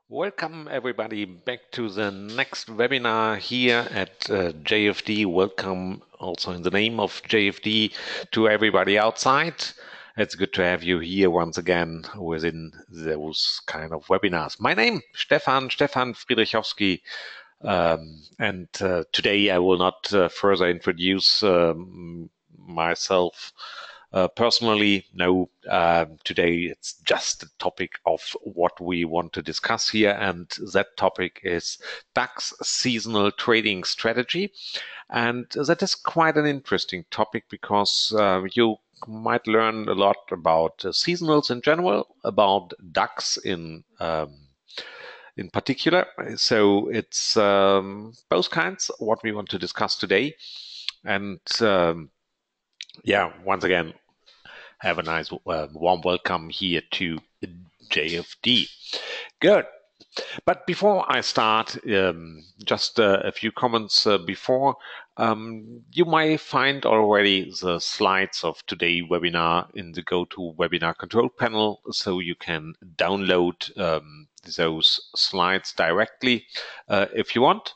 Welcome everybody back to the next webinar here at JFD. Welcome also in the name of JFD to everybody outside. It's good to have you here once again within those kind of webinars. My name, Stefan Friedrichowski, and today I will not further introduce myself personally. No, today it's just the topic of what we want to discuss here, and that topic is DAX seasonal trading strategy. And that is quite an interesting topic because you might learn a lot about seasonals in general, about DAX in particular. So it's both kinds what we want to discuss today. And yeah, once again, have a nice warm welcome here to JFD. Good. But before I start, just a few comments before. You might find already the slides of today's webinar in the GoToWebinar control panel, so you can download those slides directly if you want.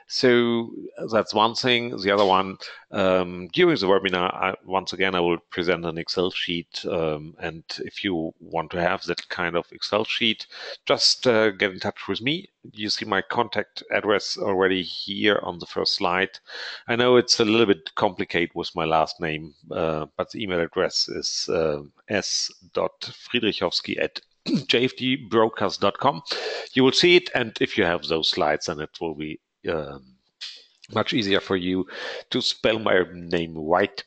So that's one thing. The other one, during the webinar, once again, I will present an Excel sheet. And if you want to have that kind of Excel sheet, just get in touch with me. You see my contact address already here on the first slide. I know it's a little bit complicated with my last name, but the email address is s.friedrichowski@jfdbrokers.com. You will see it, and if you have those slides, then it will be much easier for you to spell my name right.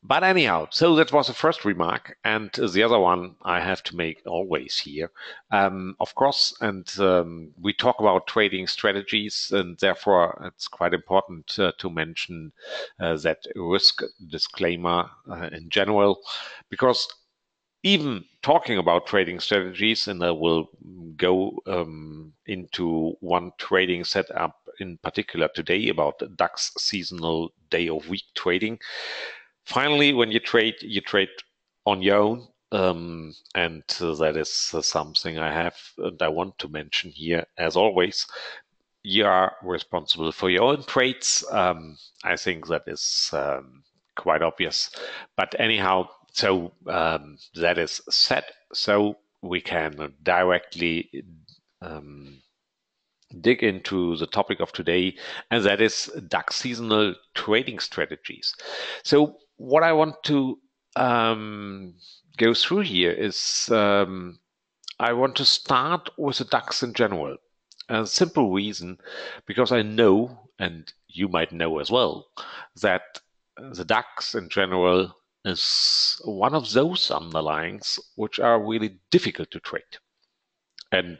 But anyhow, so that was the first remark, and the other one I have to make always here, of course, and we talk about trading strategies, and therefore it's quite important to mention that risk disclaimer in general, because even talking about trading strategies, and I will go into one trading setup in particular today about DAX seasonal day of week trading. Finally, when you trade on your own, and that is something I have and I want to mention here as always. You are responsible for your own trades. I think that is quite obvious. But anyhow, so that is set. So we can directly dig into the topic of today, and that is DAX seasonal trading strategies. So what I want to go through here is I want to start with the DAX in general. A simple reason, because I know, and you might know as well, that the DAX in general is one of those underlyings which are really difficult to trade. And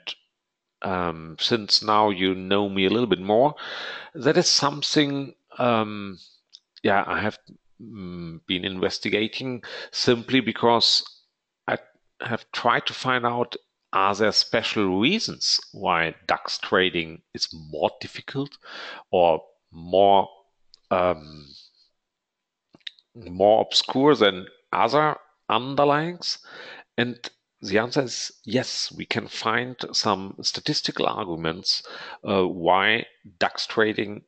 since now you know me a little bit more, that is something, I have been investigating simply because I have tried to find out, are there special reasons why DAX trading is more difficult or more obscure than other underlyings? And the answer is yes, we can find some statistical arguments why DAX trading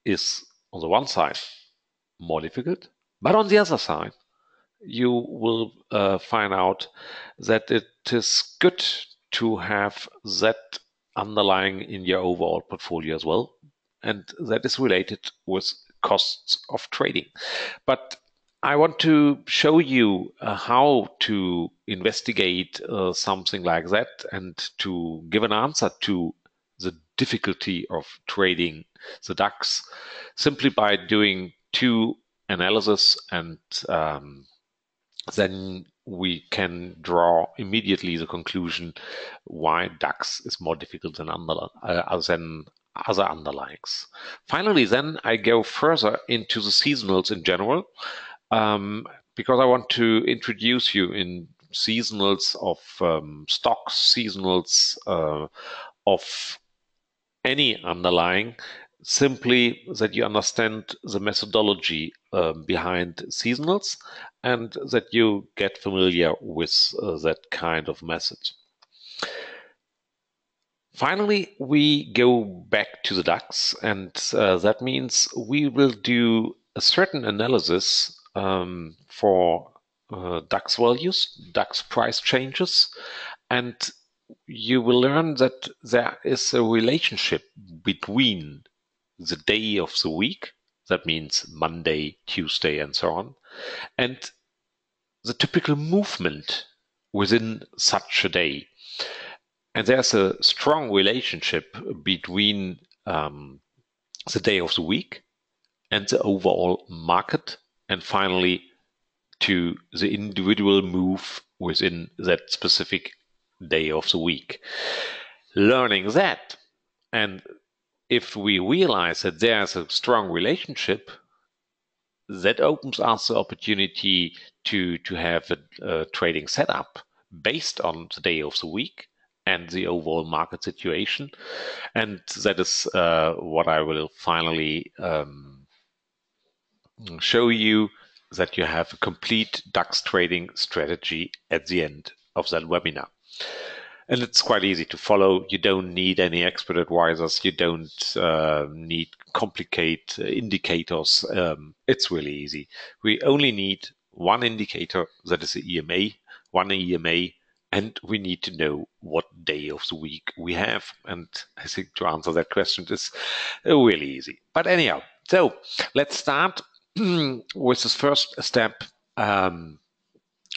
is, on the one side, more difficult, but on the other side, you will find out that it is good to have that underlying in your overall portfolio as well, and that is related with costs of trading. But I want to show you how to investigate something like that and to give an answer to the difficulty of trading the DAX simply by doing two analysis, and then we can draw immediately the conclusion why DAX is more difficult than other underlyings. Finally, then I go further into the seasonals in general, because I want to introduce you in seasonals of stocks, seasonals of any underlying, simply that you understand the methodology behind seasonals and that you get familiar with that kind of method. Finally, we go back to the DAX, and that means we will do a certain analysis for DAX values, DAX price changes, and you will learn that there is a relationship between the day of the week, that means Monday, Tuesday, and so on, and the typical movement within such a day. And there's a strong relationship between the day of the week and the overall market, and finally to the individual move within that specific day of the week. Learning that, and if we realize that there's a strong relationship, that opens us the opportunity to have a trading setup based on the day of the week and the overall market situation. And that is what I will finally show you, that you have a complete DAX trading strategy at the end of that webinar. And it's quite easy to follow. You don't need any expert advisors. You don't need complicated indicators. It's really easy. We only need one indicator, that is the EMA, one EMA, and we need to know what day of the week we have. And I think to answer that question is really easy. But anyhow, so let's start with this first step.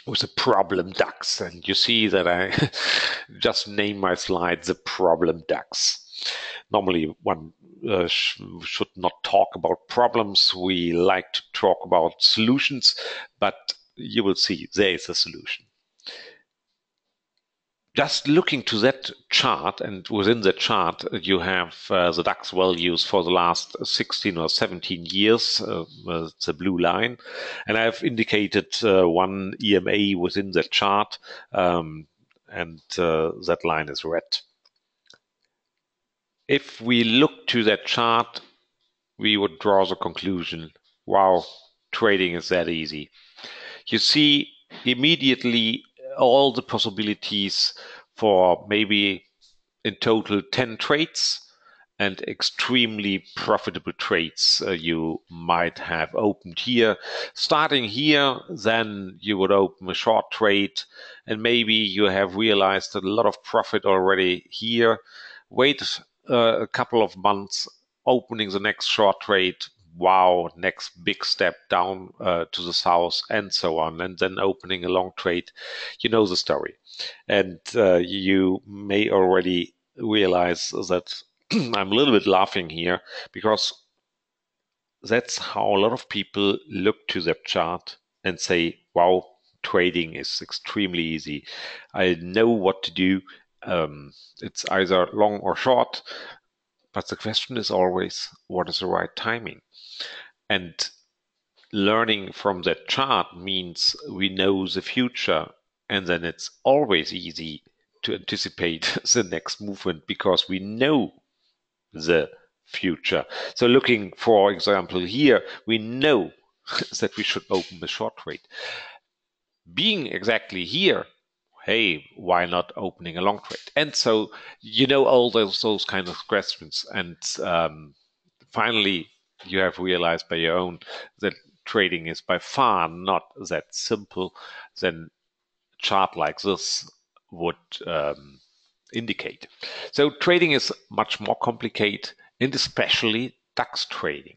With a problem DAX, and you see that I just name my slide the problem DAX. Normally one should not talk about problems. We like to talk about solutions, but you will see there is a solution. Just looking to that chart, and within the chart you have the DAX values for the last 16 or 17 years, the blue line, and I've indicated one EMA within the chart, and that line is red. If we look to that chart, we would draw the conclusion, wow, trading is that easy. You see immediately all the possibilities for maybe in total 10 trades and extremely profitable trades you might have opened here. Starting here, then you would open a short trade, and maybe you have realized that a lot of profit already here. Wait a couple of months, opening the next short trade. Wow, next big step down to the south, and so on, and then opening a long trade. You know the story. And you may already realize that I'm a little bit laughing here, because that's how a lot of people look to their chart and say, wow, trading is extremely easy. I know what to do. It's either long or short, but the question is always, what is the right timing? And learning from that chart means we know the future, and then it's always easy to anticipate the next movement because we know the future. So looking, for example, here, we know that we should open the short trade. Being exactly here, hey, why not opening a long trade? And so, you know, all those kind of questions. And finally, you have realized by your own that trading is by far not that simple. Then a chart like this would indicate. So trading is much more complicated, and especially DAX trading.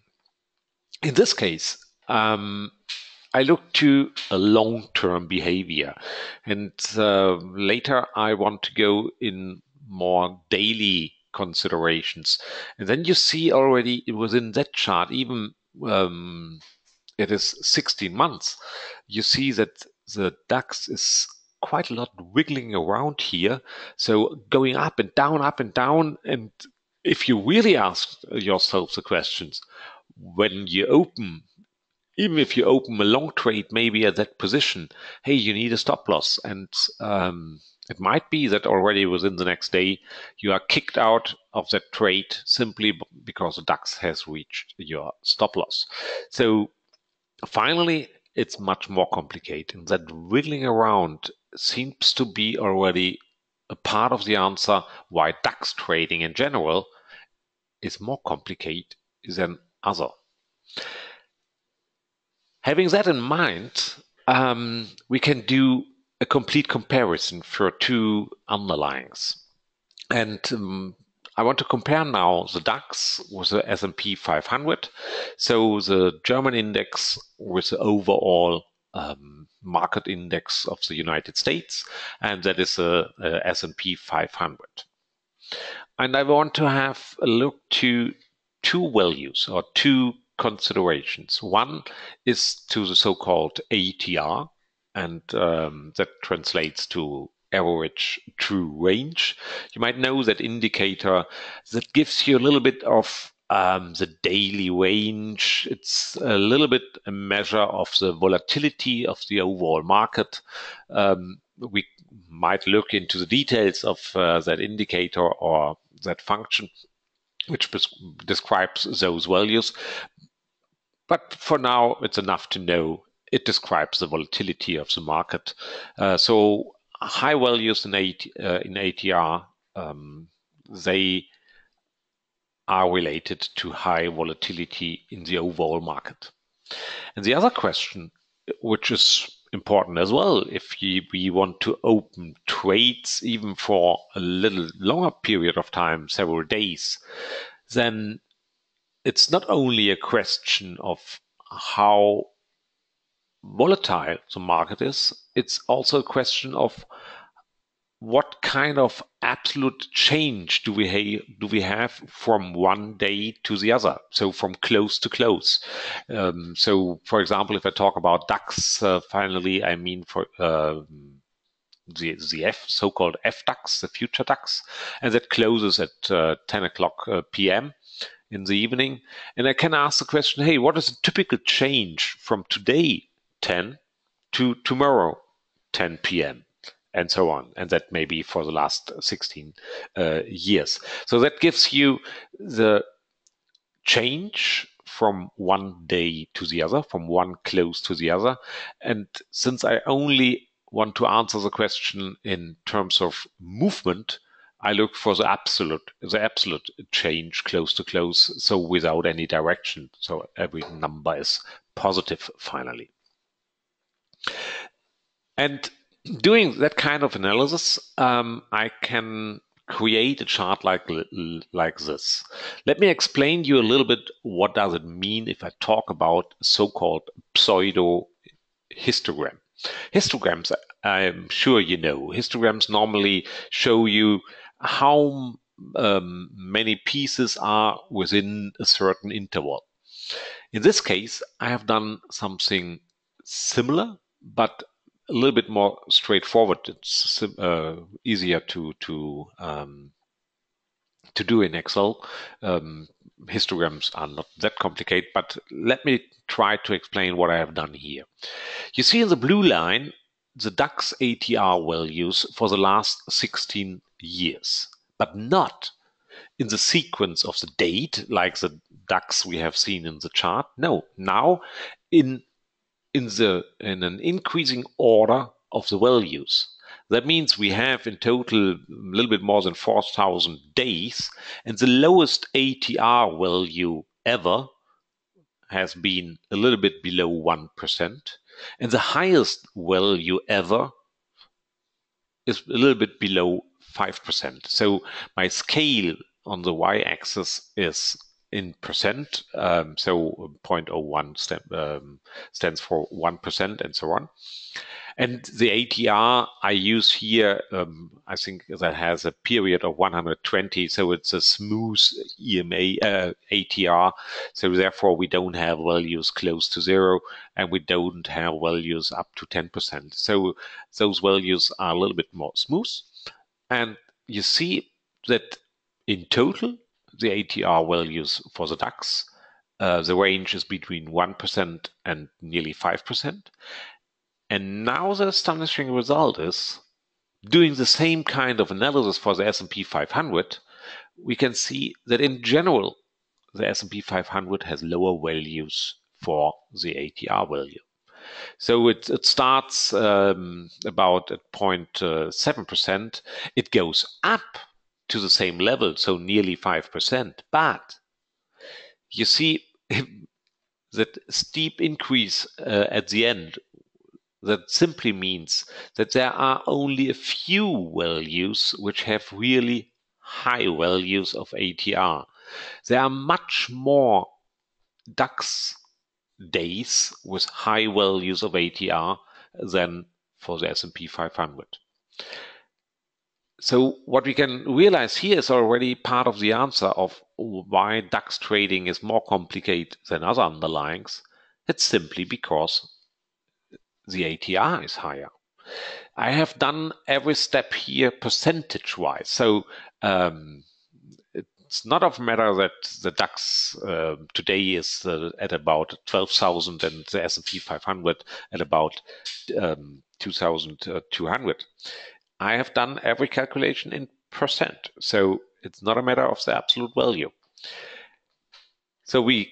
In this case, I look to a long-term behavior, and later I want to go in more daily considerations. And then you see already within that chart, even it is 16 months, you see that the DAX is quite a lot wiggling around here. So going up and down, up and down. And if you really ask yourself the questions, when you open, even if you open a long trade, maybe at that position, hey, you need a stop loss. And it might be that already within the next day, you are kicked out of that trade simply because the DAX has reached your stop loss. So finally, it's much more complicated. That wiggling around seems to be already a part of the answer why DAX trading in general is more complicated than other. Having that in mind, we can do a complete comparison for two underlyings. And I want to compare now the DAX with the S&P 500. So the German index with the overall market index of the United States, and that is the S&P 500. And I want to have a look to two values or two considerations. One is to the so-called ATR, and that translates to average true range. You might know that indicator that gives you a little bit of the daily range. It's a little bit a measure of the volatility of the overall market. We might look into the details of that indicator or that function which describes those values. But for now, it's enough to know it describes the volatility of the market. So high values in ATR, they are related to high volatility in the overall market. And the other question, which is important as well, if we want to open trades even for a little longer period of time, several days, then it's not only a question of how volatile the market is, it's also a question of what kind of absolute change do we have from one day to the other, so from close to close. So, for example, if I talk about DAX, finally, I mean for the so-called FDAX, the future DAX, and that closes at 10 o'clock p.m. in the evening. And I can ask the question, hey, what is a typical change from today, 10, to tomorrow, 10 p.m.? And so on. And that may be for the last 16 years. So that gives you the change from one day to the other, from one close to the other. And since I only want to answer the question in terms of movement, I look for the absolute change close to close, so without any direction. So every number is positive finally. And doing that kind of analysis, I can create a chart like this. Let me explain you a little bit what does it mean if I talk about so-called pseudo histogram. Histograms, I'm sure you know. Histograms normally show you how many pieces are within a certain interval. In this case, I have done something similar, but a little bit more straightforward. It's easier to do in Excel. Histograms are not that complicated, but let me try to explain what I have done here. You see in the blue line the DAX ATR values for the last 16 years, but not in the sequence of the date, like the DAX we have seen in the chart. No, now in an increasing order of the values. That means we have in total a little bit more than 4,000 days, and the lowest ATR value ever has been a little bit below 1%, and the highest value ever is a little bit below 5%. So my scale on the y-axis is in percent, so 0.01 stands for 1% and so on. And the ATR I use here, I think that has a period of 120, so it's a smooth ATR. So therefore, we don't have values close to zero, and we don't have values up to 10%. So those values are a little bit more smooth. And you see that in total, the ATR values for the DAX, the range is between 1% and nearly 5%. And now the astonishing result is, doing the same kind of analysis for the S&P 500, we can see that in general, the S&P 500 has lower values for the ATR value. So it starts about at 0.7%. It goes up to the same level, so nearly 5%. But you see that steep increase at the end, that simply means that there are only a few values which have really high values of ATR. There are much more DAX days with high values of ATR than for the S&P 500. So what we can realize here is already part of the answer of why DAX trading is more complicated than other underlyings. It's simply because the ATR is higher. I have done every step here percentage-wise. So it's not of matter that the DAX today is at about 12,000 and the S&P 500 at about 2,200. I have done every calculation in percent. So it's not a matter of the absolute value. So we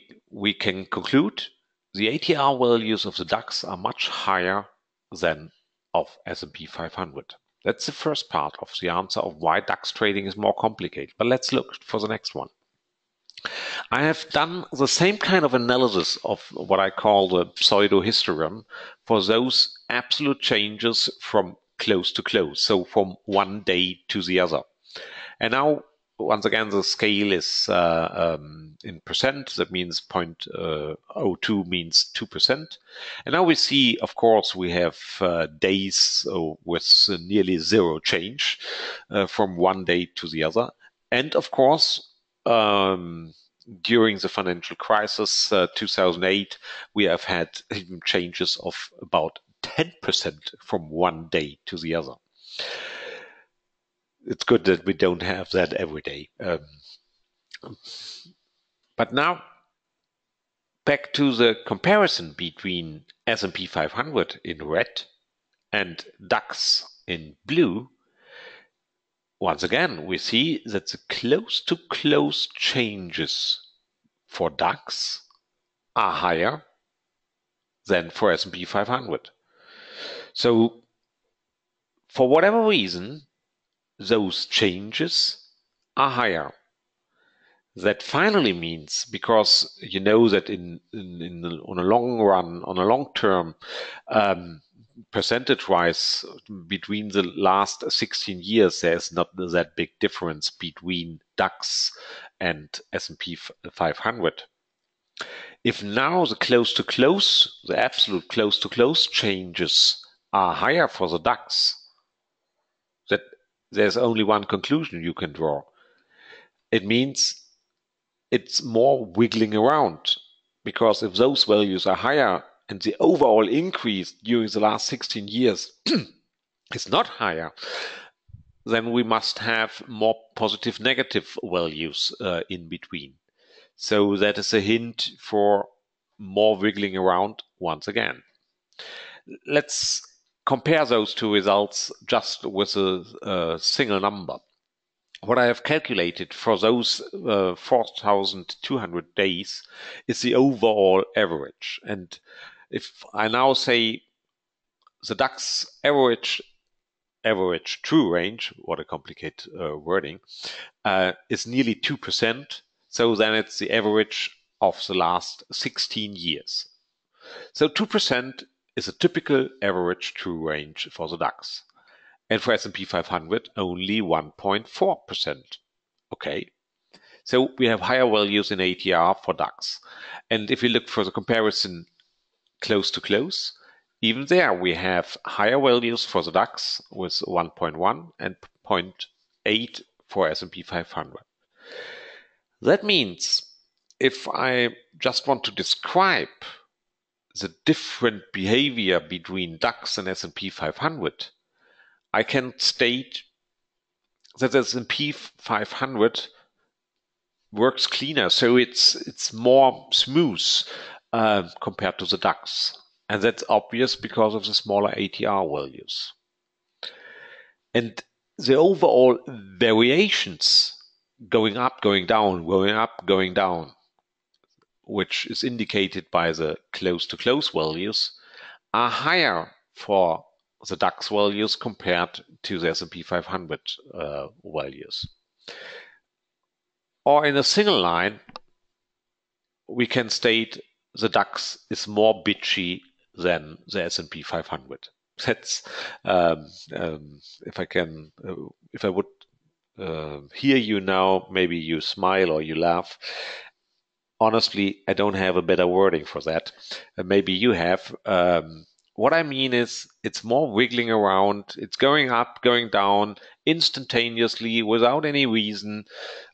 can conclude the ATR values of the DAX are much higher than of S&P 500. That's the first part of the answer of why DAX trading is more complicated. But let's look for the next one. I have done the same kind of analysis of what I call the pseudo histogram for those absolute changes from close to close, so from one day to the other. And now, once again, the scale is in percent. That means 0.02 means 2%. And now we see, of course, we have days with nearly zero change from one day to the other. And of course, during the financial crisis, 2008, we have had even changes of about 10% from one day to the other. It's good that we don't have that every day. But now, back to the comparison between S&P 500 in red and DAX in blue. Once again, we see that the close-to-close changes for DAX are higher than for S&P 500. So, for whatever reason, those changes are higher. That finally means, because you know that on a long run, on a long term, percentage-wise, between the last 16 years, there's not that big difference between DAX and S&P 500. If now the close-to-close, the absolute close-to-close changes are higher for the DAX, that there's only one conclusion you can draw. It means it's more wiggling around, because if those values are higher and the overall increase during the last 16 years is not higher, then we must have more positive negative values in between. So that is a hint for more wiggling around once again. Let's compare those two results just with a single number. What I have calculated for those 4,200 days is the overall average. And if I now say the DAX average true range, what a complicated wording, is nearly 2%. So then it's the average of the last 16 years. So 2% is a typical average true range for the DAX. And for S&P 500, only 1.4%. Okay, so we have higher values in ATR for DAX. And if we look for the comparison close to close, even there we have higher values for the DAX with 1.1 and 0.8 for S&P 500. That means if I just want to describe the different behavior between DAX and S&P 500, I can state that the S&P 500 works cleaner, so it's more smooth compared to the DAX. And that's obvious because of the smaller ATR values. And the overall variations going up, going down, going up, going down, which is indicated by the close-to-close values, are higher for the DAX values compared to the S&P 500 values. Or in a single line, we can state the DAX is more bitchy than the S&P 500. That's if I would hear you now, maybe you smile or you laugh. Honestly, I don't have a better wording for that. Maybe you have. What I mean is it's more wiggling around. It's going up, going down instantaneously without any reason.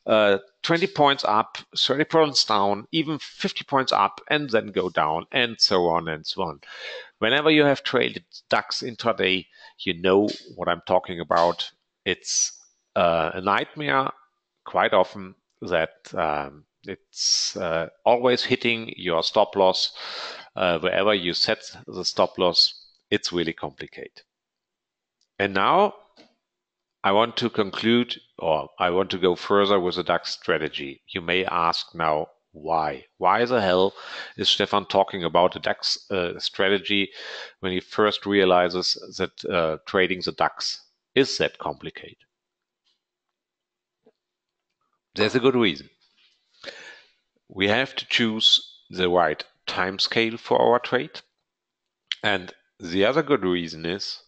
20 points up, 30 points down, even 50 points up, and then go down, and so on and so on. Whenever you have traded DAX intraday, you know what I'm talking about. It's a nightmare quite often that it's always hitting your stop loss. Wherever you set the stop loss, it's really complicated. And now I want to conclude, or I want to go further with the DAX strategy. You may ask now, why? Why the hell is Stefan talking about the DAX strategy when he first realizes that trading the DAX is that complicated? There's a good reason. We have to choose the right time scale for our trade. And the other good reason is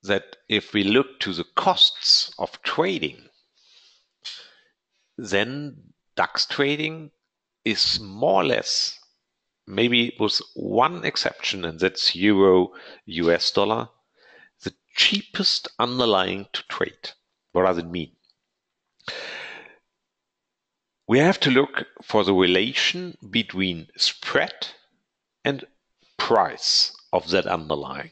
that if we look to the costs of trading, then DAX trading is more or less, maybe with one exception, and that's Euro US dollar, the cheapest underlying to trade. What does it mean? We have to look for the relation between spread and price of that underlying.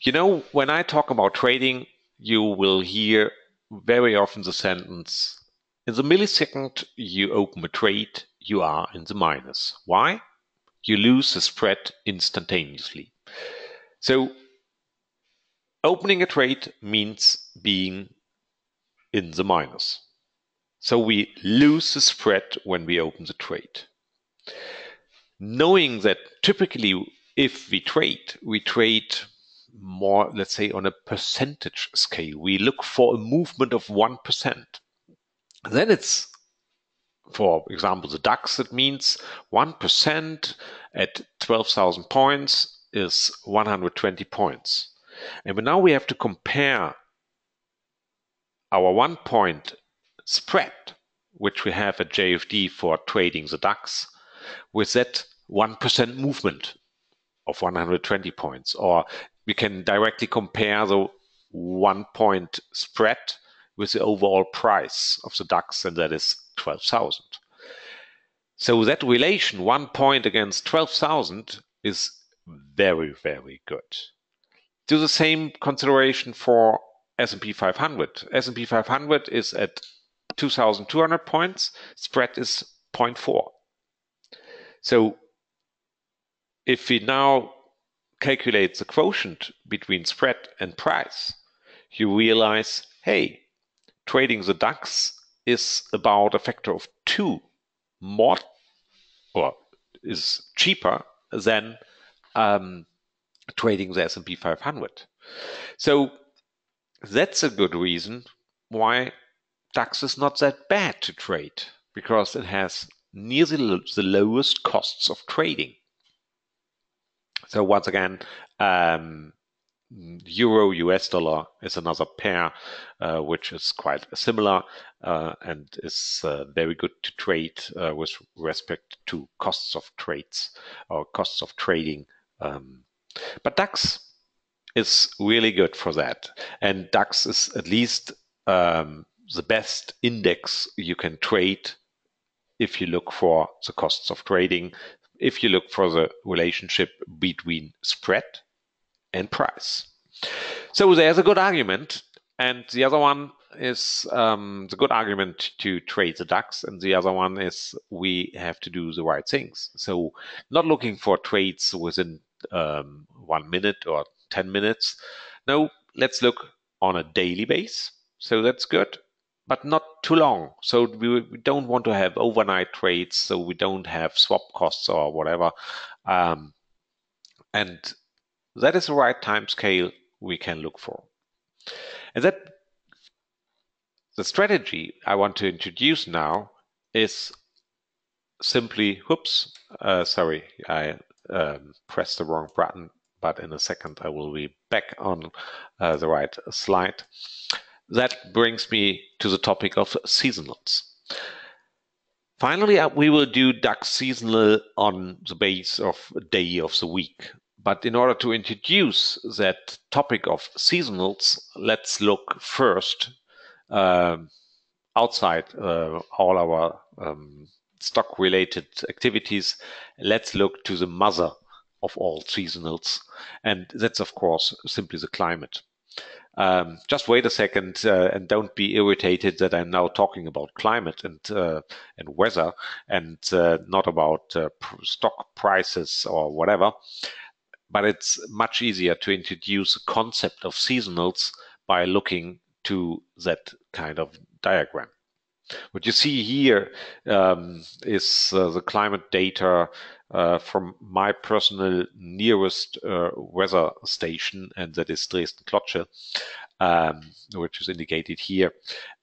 You know, when I talk about trading, you will hear very often the sentence, in the millisecond you open a trade, you are in the minus. Why? You lose the spread instantaneously. So opening a trade means being in the minus. So we lose the spread when we open the trade. Knowing that typically if we trade more, let's say, on a percentage scale. We look for a movement of 1%. Then it's, for example, the DAX, it means 1% at 12,000 points is 120 points. And now we have to compare our 1 point spread, which we have at JFD for trading the DAX, with that 1% movement of 120 points. Or we can directly compare the 1 point spread with the overall price of the DAX, and that is 12,000. So that relation, 1 point against 12,000, is very, very good. Do the same consideration for S&P 500. S&P 500 is at 2,200 points, spread is 0.4. So if we now calculate the quotient between spread and price, you realize, hey, trading the DAX is about a factor of 2 more, or is cheaper than trading the S&P 500. So that's a good reason why DAX is not that bad to trade, because it has near the lowest costs of trading. So once again, Euro US dollar is another pair which is quite similar and is very good to trade with respect to costs of trades or costs of trading. But DAX is really good for that, and DAX is at least the best index you can trade if you look for the costs of trading, if you look for the relationship between spread and price. So there's a good argument, and the other one is the good argument to trade the DAX, and the other one is we have to do the right things. So not looking for trades within 1 minute or 10 minutes. No, let's look on a daily base. So that's good, but not too long. So we don't want to have overnight trades, so we don't have swap costs or whatever. And that is the right time scale we can look for. And that the strategy I want to introduce now is simply, sorry, I pressed the wrong button, but in a second I will be back on the right slide. That brings me to the topic of seasonals. Finally, we will do DAX seasonal on the base of day of the week. But in order to introduce that topic of seasonals, let's look first outside all our stock-related activities. Let's look to the mother of all seasonals, and that's of course simply the climate. Just wait a second and don't be irritated that I'm now talking about climate and weather and not about stock prices or whatever. But it's much easier to introduce a concept of seasonals by looking to that kind of diagram. What you see here is the climate data from my personal nearest weather station, and that is Dresden-Klotzsche, which is indicated here.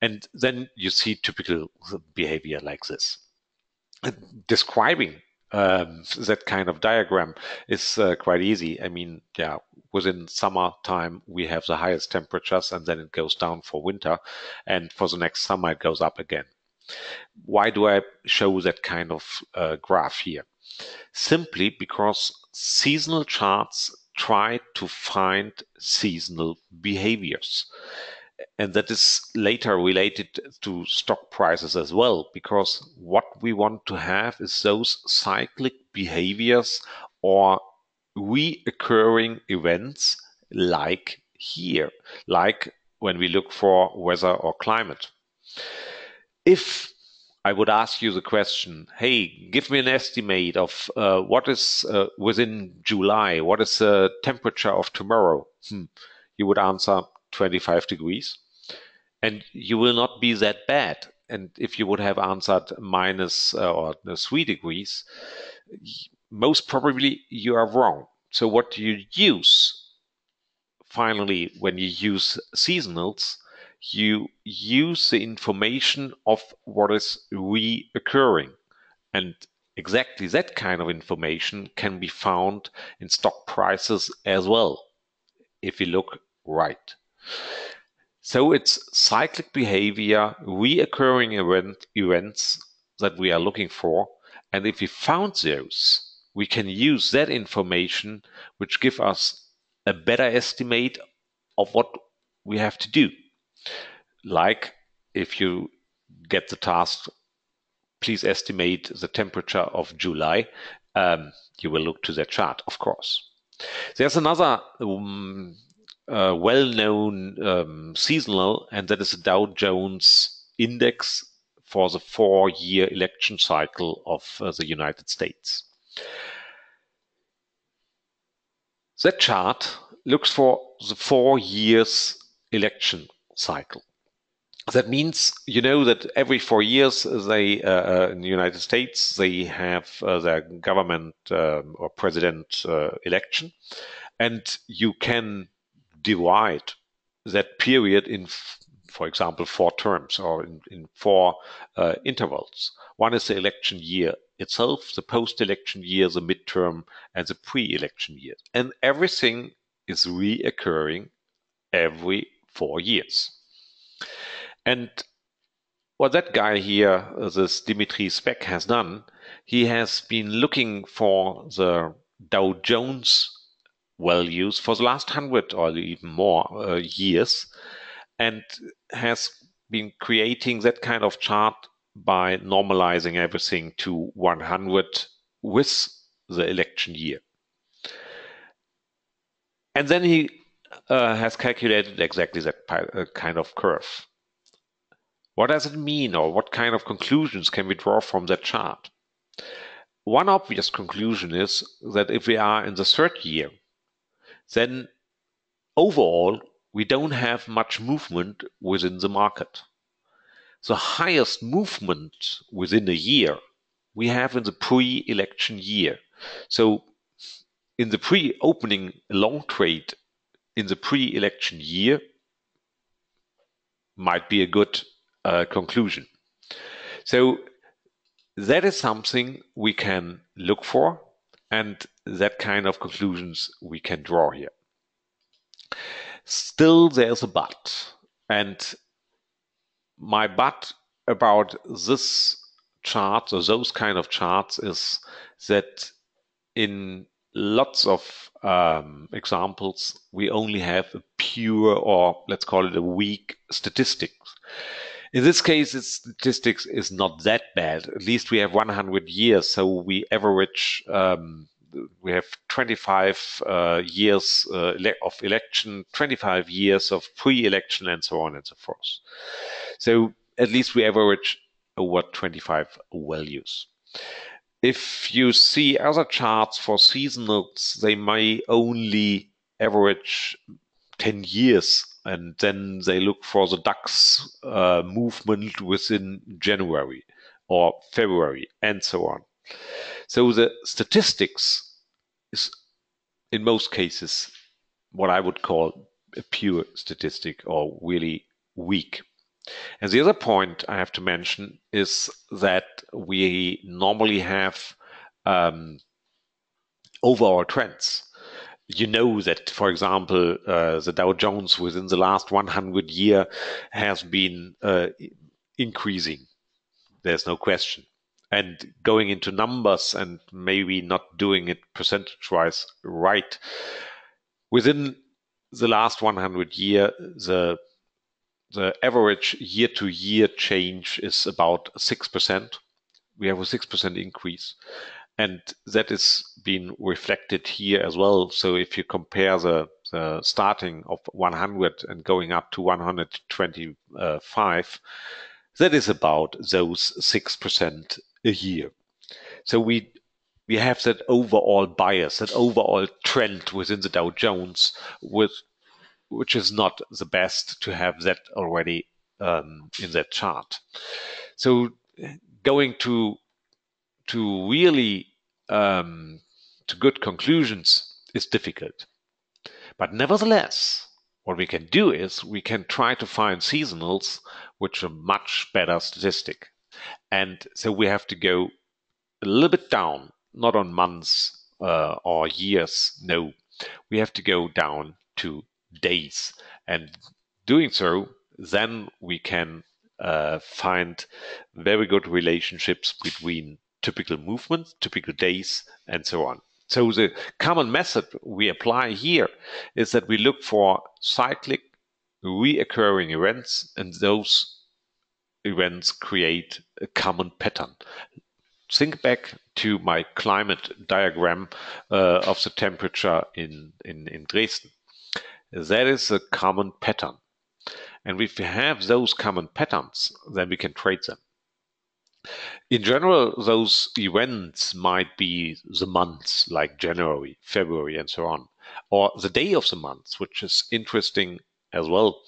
And then you see typical behavior like this. Describing that kind of diagram is quite easy. I mean, yeah, within summertime we have the highest temperatures and then it goes down for winter, and for the next summer it goes up again. Why do I show that kind of graph here? Simply because seasonal charts try to find seasonal behaviors. And that is later related to stock prices as well, because what we want to have is those cyclic behaviors or reoccurring events like here, like when we look for weather or climate. If I would ask you the question, hey, give me an estimate of what is within July, what is the temperature of tomorrow? You would answer 25 degrees. And you will not be that bad. And if you would have answered minus or 3 degrees, most probably you are wrong. So what do you use? Finally, when you use seasonals, you use the information of what is reoccurring. And exactly that kind of information can be found in stock prices as well, if you look right. So it's cyclic behavior, reoccurring events that we are looking for. And if we found those, we can use that information, which give us a better estimate of what we have to do. Like if you get the task, please estimate the temperature of July, you will look to that chart, of course. There's another well-known seasonal, and that is the Dow Jones index for the 4-year election cycle of the United States. That chart looks for the 4 years election cycle. That means you know that every 4 years they in the United States they have their government or president election, and you can divide that period in, for example, 4 terms or in 4 intervals. One is the election year itself, the post-election year, the midterm, and the pre-election year. And everything is reoccurring every 4 years. And what that guy here, this Dimitri Speck, has done, he has been looking for the Dow Jones values for the last 100 or even more years, and has been creating that kind of chart by normalizing everything to 100 with the election year. And then he has calculated exactly that kind of curve. What does it mean, or what kind of conclusions can we draw from that chart? One obvious conclusion is that if we are in the 3rd year, then overall we don't have much movement within the market. The highest movement within a year we have in the pre-election year. So in the pre-opening long trade in the pre-election year might be a good conclusion. So that is something we can look for, and that kind of conclusions we can draw here. Still, there's a but, and my but about this chart or those kind of charts is that in lots of examples, we only have a pure, or let's call it a weak statistics. In this case, its statistics is not that bad. At least we have 100 years, so we average. We have 25 years of election, 25 years of pre-election, and so on and so forth. So at least we average over 25 values. If you see other charts for seasonals, they may only average 10 years, and then they look for the DAX movement within January or February, and so on. So the statistics is, in most cases, what I would call a pure statistic or really weak. And the other point I have to mention is that we normally have overall trends. You know that, for example, the Dow Jones within the last 100 years has been increasing. There's no question. And going into numbers and maybe not doing it percentage-wise right, within the last 100 years, the average year-to-year change is about 6%. We have a 6% increase. And that is being reflected here as well. So if you compare the starting of 100 and going up to 125, that is about those 6% a year. So we have that overall bias, that overall trend within the Dow Jones, which is not the best to have that already in that chart. So going to really to good conclusions is difficult. But nevertheless, what we can do is we can try to find seasonals which are much better statistic. And so we have to go a little bit down, not on months or years. No, we have to go down to days. And doing so, then we can find very good relationships between typical movements, typical days, and so on. So the common method we apply here is that we look for cyclic, reoccurring events, and those events create a common pattern. Think back to my climate diagram of the temperature in Dresden. That is a common pattern. And if we have those common patterns, then we can trade them. In general, those events might be the months like January, February, and so on, or the day of the month, which is interesting as well,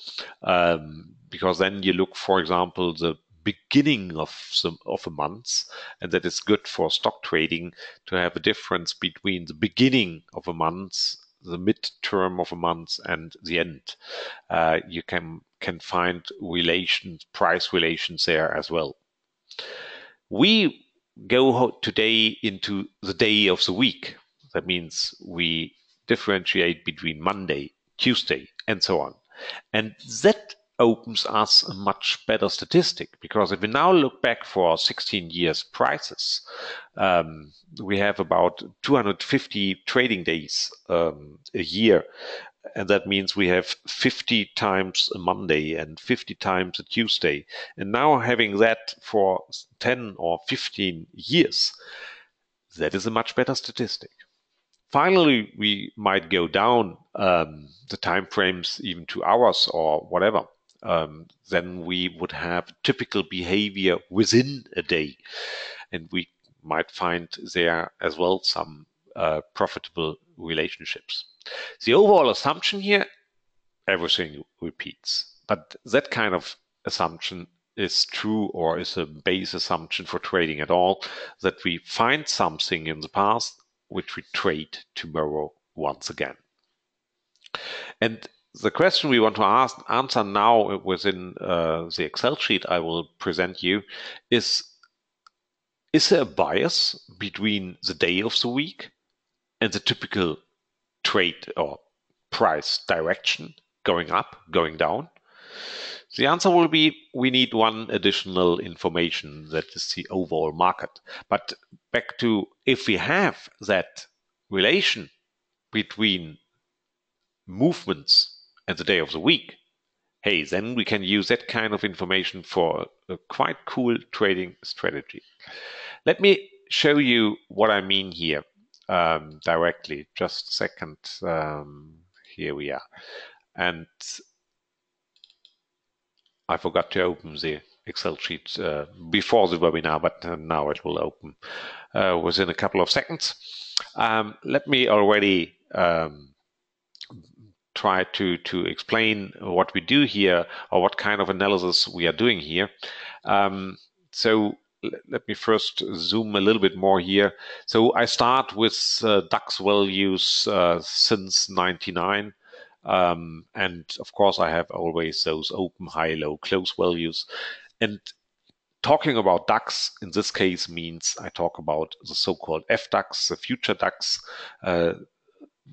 because then you look, for example, the beginning of a month, and that is good for stock trading to have a difference between the beginning of a month, the midterm of a month, and the end. You can find price relations there as well. We go today into the day of the week. That means we differentiate between Monday, Tuesday, and so on. And that opens us a much better statistic, because if we now look back for 16 years prices, we have about 250 trading days a year. And that means we have 50 times a Monday and 50 times a Tuesday. And now having that for 10 or 15 years, that is a much better statistic. Finally, we might go down the time frames even to hours or whatever. Then we would have typical behavior within a day. And we might find there as well some profitable relationships. The overall assumption here, everything repeats. But that kind of assumption is true, or is a base assumption for trading at all, that we find something in the past which we trade tomorrow once again. And the question we want to answer now within the Excel sheet I will present you is there a bias between the day of the week and the typical trade or price direction, going up, going down? The answer will be we need one additional information, that is the overall market. But back to, if we have that relation between movements and the day of the week, hey, then we can use that kind of information for a quite cool trading strategy. Let me show you what I mean here directly. Just a second. Here we are. And I forgot to open the Excel sheet before the webinar, but now it will open within a couple of seconds. Let me already try to explain what we do here, or what kind of analysis we are doing here. So let me first zoom a little bit more here. So I start with DAX values since 99. And of course, I have always those open, high, low, close values. And talking about DAX in this case means I talk about the so-called FDAX, the future DAX,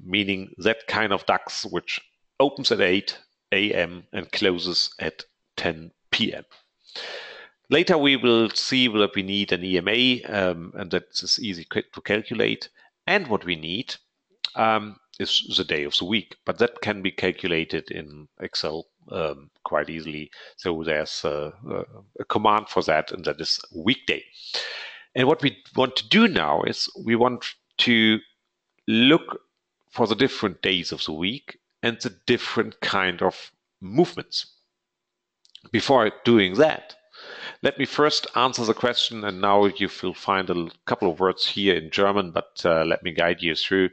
meaning that kind of DAX which opens at 8 a.m. and closes at 10 p.m. Later we will see that we need an EMA, and that is easy to calculate. And what we need is the day of the week, but that can be calculated in Excel quite easily. So there's a command for that, and that is weekday. And what we want to do now is we want to look for the different days of the week and the different kind of movements. Before doing that, let me first answer the question, and now you will find a couple of words here in German, but let me guide you through.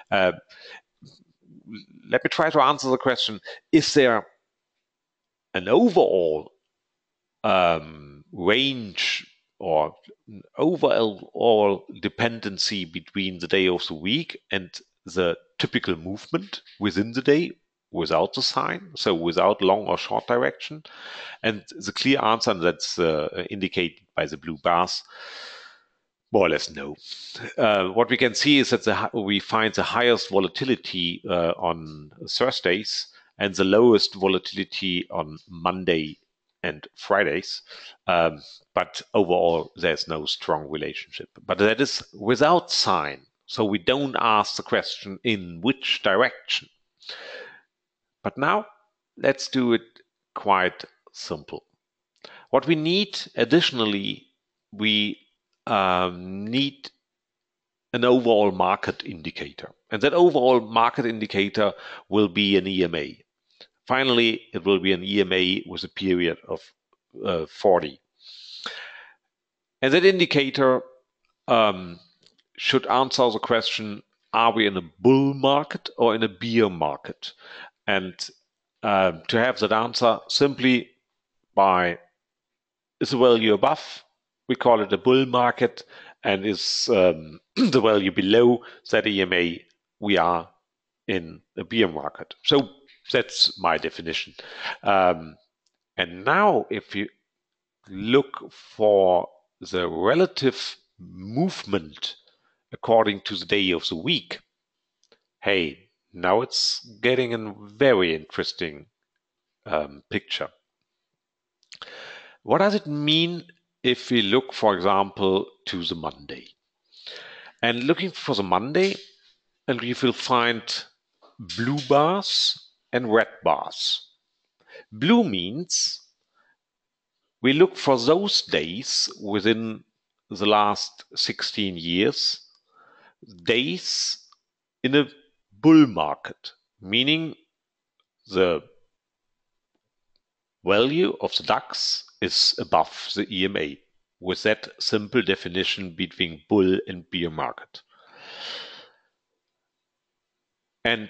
Let me try to answer the question, is there an overall range or overall dependency between the day of the week and the typical movement within the day without the sign, so without long or short direction? And the clear answer, and that's indicated by the blue bars, more or less no. What we can see is that we find the highest volatility on Thursdays and the lowest volatility on Monday and Fridays. But overall, there's no strong relationship. But that is without sign. So we don't ask the question in which direction. But now let's do it quite simple. What we need additionally, we need an overall market indicator. And that overall market indicator will be an EMA. Finally, it will be an EMA with a period of 40. And that indicator should answer the question, are we in a bull market or in a bear market? And to have that answer, simply by, is the value above, we call it a bull market, and is the value below that EMA, we are in a bear market. So that's my definition. And now if you look for the relative movement according to the day of the week, hey, now it's getting a very interesting picture. What does it mean if we look, for example, to the Monday? And looking for the Monday, and we will find blue bars and red bars. Blue means we look for those days within the last 16 years, days in a bull market, meaning the value of the DAX is above the EMA, with that simple definition between bull and bear market. And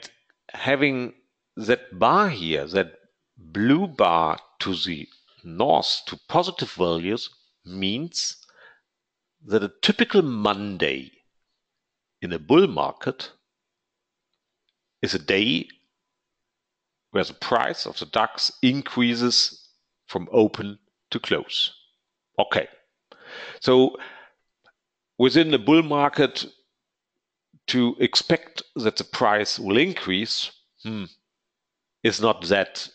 having that bar here, that blue bar to the north, to positive values, means that a typical Monday in a bull market is a day where the price of the DAX increases from open to close. Okay, so within the bull market, to expect that the price will increase is not that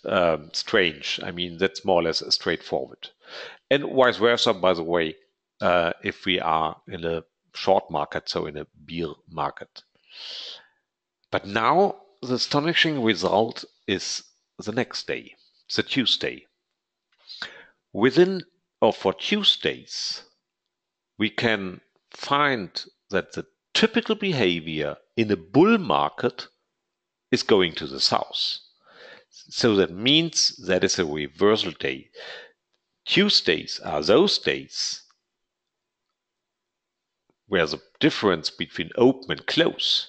strange. I mean, that's more or less straightforward. And vice versa, by the way, if we are in a short market, so in a bear market. But now the astonishing result is the next day, the Tuesday. For Tuesdays, we can find that the typical behavior in a bull market is going to the south. So that means that is a reversal day. Tuesdays are those days where the difference between open and close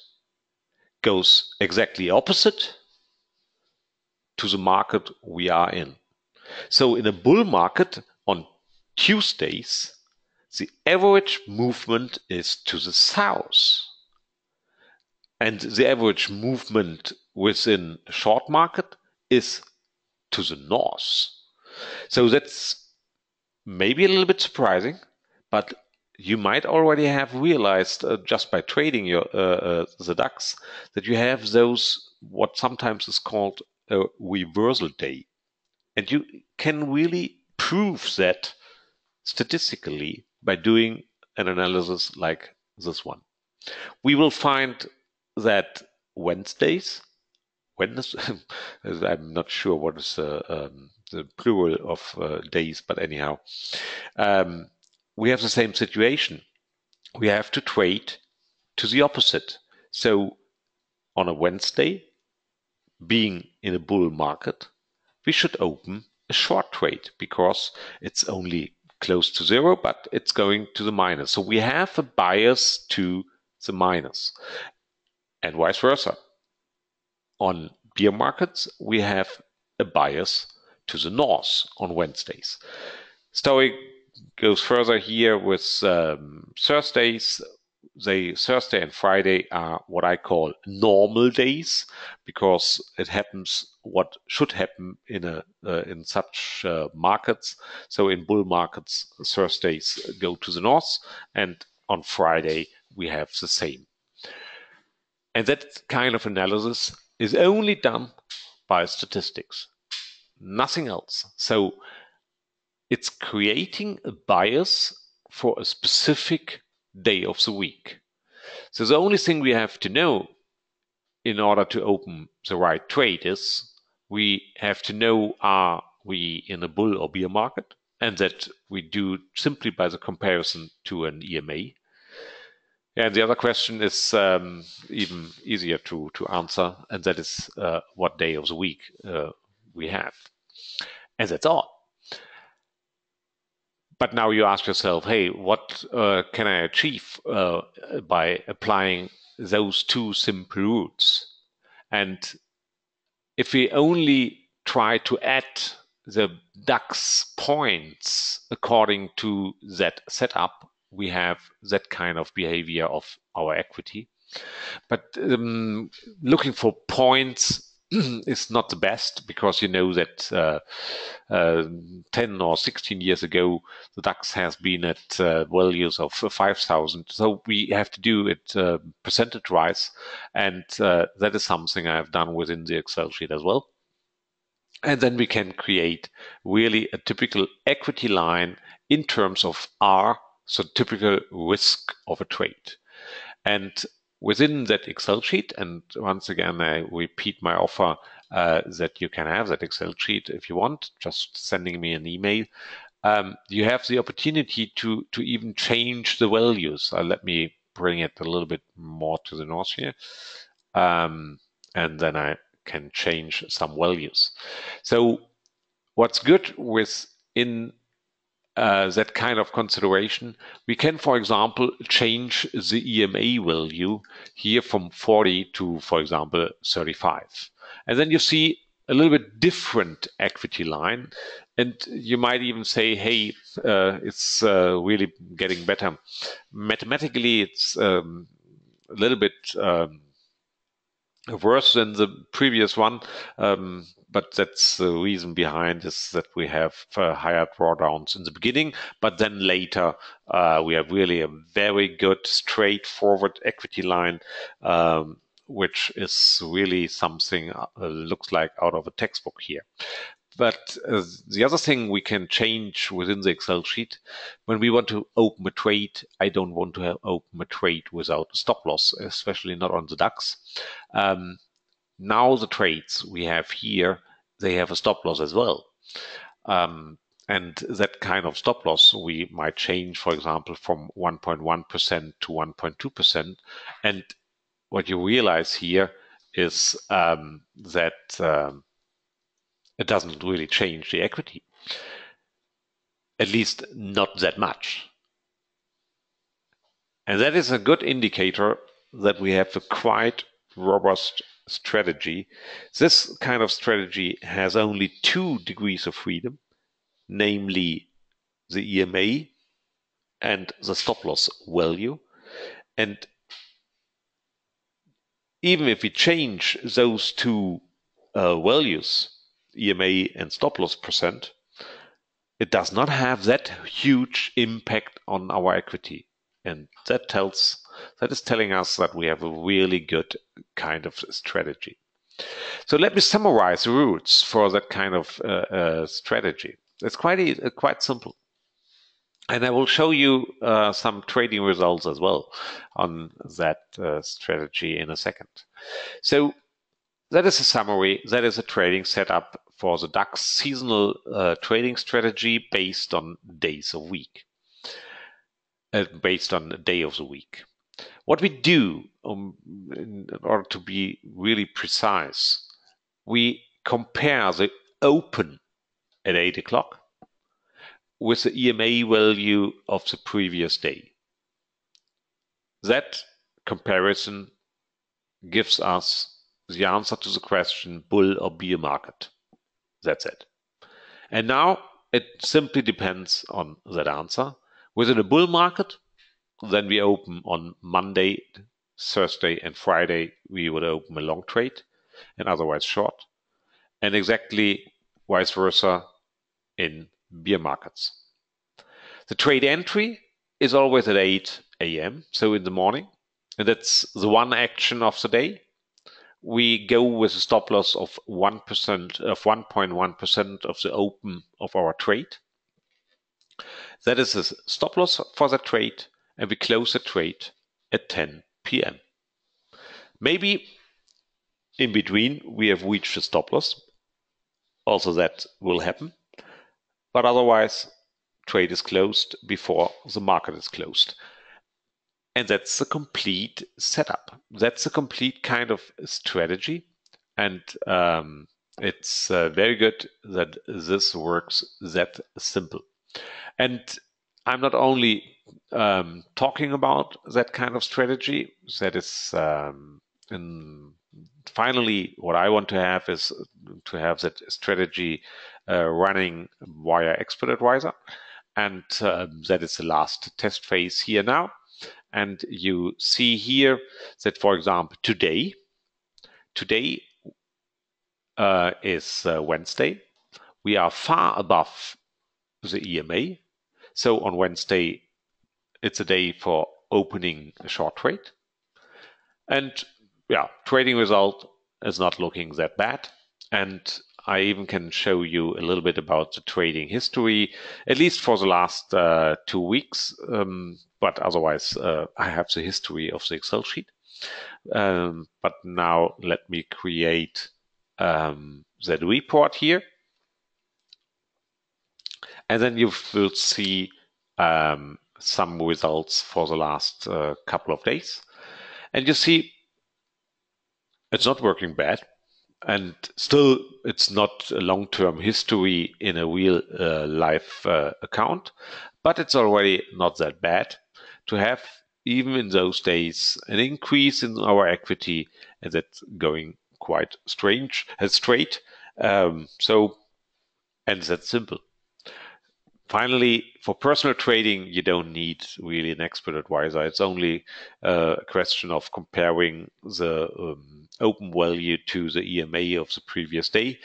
goes exactly opposite to the market we are in. So in a bull market on Tuesdays, the average movement is to the south. And the average movement within a short market is to the north. So that's maybe a little bit surprising, but you might already have realized just by trading the DAX that you have those what sometimes is called a reversal day. And you can really prove that statistically by doing an analysis like this one. We will find that Wednesdays, I'm not sure what is the plural of days, but anyhow, we have the same situation. We have to trade to the opposite. So on a Wednesday, being in a bull market, we should open a short trade because it's only close to zero, but it's going to the minus. So we have a bias to the minus and vice versa. On bear markets, we have a bias to the north on Wednesdays. Story goes further here with Thursdays. Thursday and Friday are what I call normal days because it happens what should happen in such markets. So in bull markets, Thursdays go to the north, and on Friday we have the same. And that kind of analysis is only done by statistics, nothing else. So it's creating a bias for a specific day of the week. So the only thing we have to know in order to open the right trade is we have to know, are we in a bull or bear market? And that we do simply by the comparison to an EMA. And the other question is even easier to answer, and that is what day of the week we have. And that's all. But now you ask yourself, hey, what can I achieve by applying those two simple rules? And if we only try to add the DAX points according to that setup, we have that kind of behavior of our equity. But looking for points is not the best because you know that 10 or 16 years ago, the DAX has been at values of 5,000. So we have to do it percentage-wise. And that is something I've done within the Excel sheet as well. And then we can create really a typical equity line in terms of R, so typical risk of a trade. And within that Excel sheet, and once again, I repeat my offer that you can have that Excel sheet if you want, just sending me an email. You have the opportunity to even change the values. Let me bring it a little bit more to the north here. And then I can change some values. So what's good within that kind of consideration, we can, for example, change the EMA value here from 40 to, for example, 35. And then you see a little bit different equity line. And you might even say, hey, it's really getting better. Mathematically, it's a little bit worse than the previous one, but that's the reason behind is that we have higher drawdowns in the beginning, but then later we have really a very good straightforward equity line, which is really something looks like out of a textbook here. But the other thing we can change within the Excel sheet, when we want to open a trade, I don't want to open a trade without a stop loss, especially not on the DAX. Now the trades we have here, they have a stop loss as well. And that kind of stop loss we might change, for example, from 1.1% to 1.2%. And what you realize here is that it doesn't really change the equity, at least not that much. And that is a good indicator that we have a quite robust strategy. This kind of strategy has only 2 degrees of freedom, namely the EMA and the stop loss value. And even if we change those 2 values, EMA and stop loss percent, it does not have that huge impact on our equity. And that is telling us that we have a really good kind of strategy. So let me summarize the rules for that kind of strategy. It's quite simple. And I will show you some trading results as well on that strategy in a second. So that is a summary. That is a trading setup for the DAX seasonal trading strategy based on days of week, based on the day of the week. What we do, in order to be really precise, we compare the open at 8 o'clock with the EMA value of the previous day. That comparison gives us the answer to the question bull or bear market. That's it. And now it simply depends on that answer. Within a bull market, then we open on Monday, Thursday, and Friday, we would open a long trade and otherwise short. And exactly vice versa in bear markets. The trade entry is always at 8 a.m., so in the morning, and that's the one action of the day. We go with a stop loss of 1% of 1.1% of the open of our trade. That is the stop loss for the trade, and we close the trade at 10 p.m. Maybe in between we have reached the stop loss. Also that will happen. But otherwise, trade is closed before the market is closed. And that's the complete setup. That's a complete kind of strategy. And it's very good that this works that simple. And I'm not only talking about that kind of strategy. That is, and finally, what I want to have is to have that strategy running via Expert Advisor. And that is the last test phase here now. And you see here that, for example, today is Wednesday. We are far above the EMA. So on Wednesday, it's a day for opening a short trade. And yeah, trading result is not looking that bad. And I even can show you a little bit about the trading history, at least for the last 2 weeks. But otherwise, I have the history of the Excel sheet. But now let me create that report here. And then you will see some results for the last couple of days. And you see it's not working bad. And still, it's not a long-term history in a real life account, but it's already not that bad to have, even in those days, an increase in our equity, and that's going quite strange and straight. And that's simple. Finally, for personal trading, you don't need really an expert advisor. It's only a question of comparing the open value to the EMA of the previous day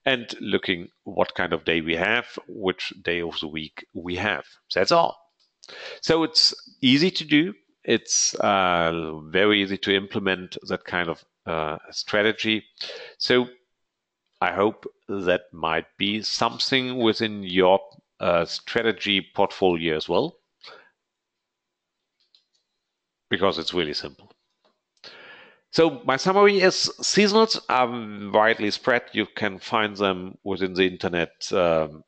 and looking what kind of day we have, which day of the week we have. That's all. So it's easy to do. It's very easy to implement that kind of strategy. So I hope that might be something within your strategy portfolio as well, because it's really simple. So my summary is seasonals are widely spread. You can find them within the internet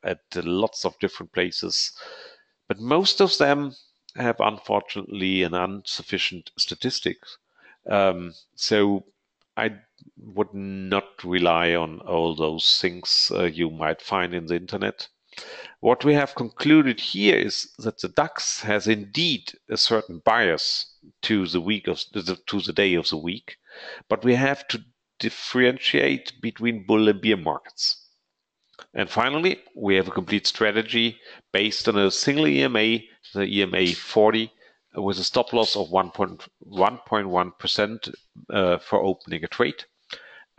at lots of different places, but most of them have unfortunately an insufficient statistics. So I would not rely on all those things you might find in the internet. What we have concluded here is that the DAX has indeed a certain bias to the week of to the day of the week, but we have to differentiate between bull and bear markets. And finally, we have a complete strategy based on a single EMA, the EMA 40, with a stop loss of 1.1% for opening a trade.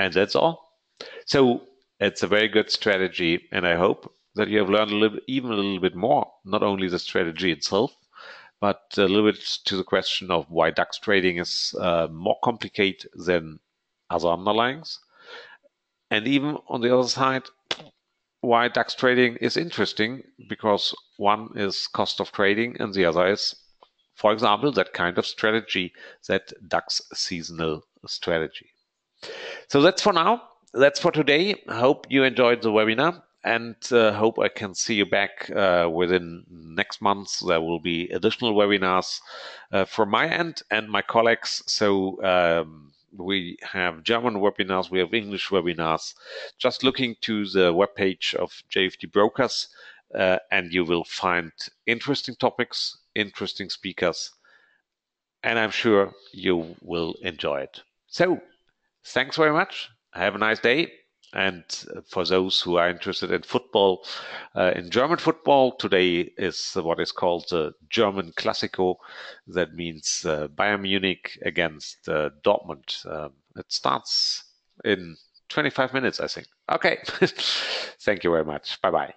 And that's all. So it's a very good strategy, and I hope that you have learned even a little bit more, not only the strategy itself, but a little bit to the question of why DAX trading is more complicated than other underlyings. And even on the other side, why DAX trading is interesting, because one is cost of trading and the other is, for example, that kind of strategy, that DAX seasonal strategy. So that's for now. That's for today. I hope you enjoyed the webinar, and hope I can see you back within next month. There will be additional webinars from my end and my colleagues. So we have German webinars, we have English webinars. Just looking to the webpage of JFD Brokers, and you will find interesting topics, interesting speakers, and I'm sure you will enjoy it. So thanks very much. Have a nice day. And for those who are interested in football, in German football, today is what is called the German Classico. That means Bayern Munich against Dortmund. It starts in 25 minutes, I think. Okay. Thank you very much. Bye bye.